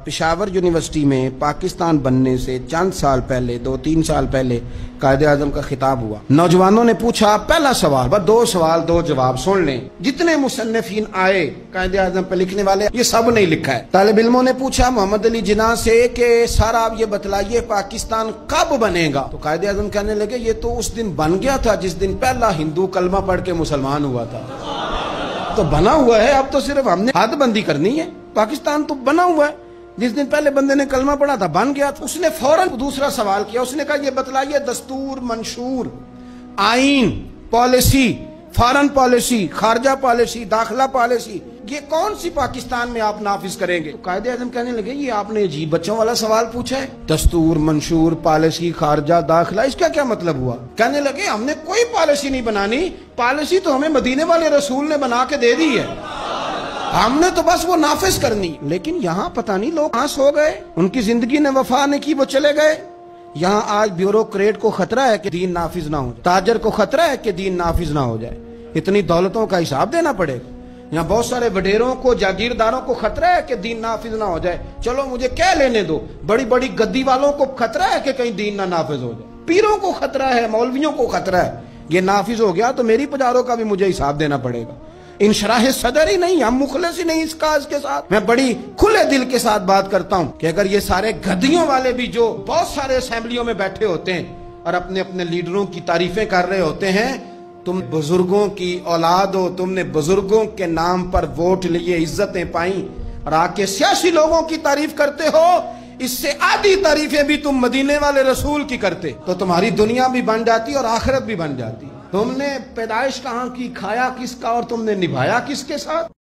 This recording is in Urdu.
پشاور یونیورسٹی میں پاکستان بننے سے چند سال پہلے 2-3 سال پہلے قائد اعظم کا خطاب ہوا۔ نوجوانوں نے پوچھا، پہلا سوال، بس 2 سوال 2 جواب سن لیں۔ جتنے مصنفین آئے قائد اعظم پہ لکھنے والے، یہ سب نے لکھا ہے۔ طالب علموں نے پوچھا محمد علی جناح سے کہ سر آپ یہ بتلائیے پاکستان کب بنے گا؟ تو قائد اعظم کہنے لگے یہ تو اس دن بن گیا تھا جس دن پہلا ہندو کلمہ پڑھ کے مسلمان ہوا تھا۔ تو بنا ہوا ہے، اب تو صرف ہم نے حد بندی کرنی ہے۔ پاکستان تو بنا ہوا ہے، جس دن پہلے بندے نے کلمہ پڑھا تھا بن گیا تھا۔ اس نے فوراً دوسرا سوال کیا، اس نے کہا یہ بتلائیے دستور، منشور، آئین، پالیسی، فارن پالیسی، خارجہ پالیسی، داخلہ پالیسی، یہ کون سی پاکستان میں آپ نافذ کریں گے؟ تو قائد اعظم کہنے لگے یہ آپ نے عجیب بچوں والا سوال پوچھا ہے، دستور، منشور، پالیسی، خارجہ، داخلہ، اس کا کیا مطلب ہوا؟ کہنے لگے ہم نے کوئی پالیسی نہیں بنانی، پالیسی تو ہمیں مدینے والے رسول نے بنا کے دے دی ہے، ہم نے تو بس وہ نافذ کرنی۔ لیکن یہاں پتہ نہیں لوگ کہاں سو گئے، ان کی زندگی نے وفا نہیں کی، وہ چلے گئے۔ یہاں آج بیوروکریٹ کو خطرہ ہے کہ دین نافذ نہ ہو جائے، تاجر کو خطرہ ہے کہ دین نافذ نہ ہو جائے، اتنی دولتوں کا حساب دینا پڑے گا۔ یہاں بہت سارے وڈیروں کو، جاگیرداروں کو خطرہ ہے کہ دین نافذ نہ ہو جائے، چلو مجھے کہہ لینے دو۔ بڑی بڑی گدی والوں کو خطرہ ہے کہ کہیں دین نہ نافذ ہو جائے، پیروں کو خطرہ ہے، مولویوں کو خطرہ ہے، یہ نافذ ہو گیا تو میری پجاروں کا بھی مجھے حساب دینا پڑے گا۔ انشراح صدر ہی نہیں، ہم مخلص ہی نہیں اس کاز کے ساتھ۔ میں بڑی کھلے دل کے ساتھ بات کرتا ہوں کہ اگر یہ سارے گدیوں والے بھی جو بہت سارے اسمبلیوں میں بیٹھے ہوتے ہیں اور اپنے اپنے لیڈروں کی تعریفیں کر رہے ہوتے ہیں، تم بزرگوں کی اولاد ہو، تم نے بزرگوں کے نام پر ووٹ لیے، عزتیں پائیں، اور آ کے سیاسی لوگوں کی تعریف کرتے ہو، اس سے آدھی تعریفیں بھی تم مدینے والے رسول کی کرتے تو تمہاری دنیا بھی بن جاتی اور آخرت بھی بن جاتی۔ تم نے پیدائش کہاں کی، کھایا کس کا، اور تم نے نبھایا کس کے ساتھ؟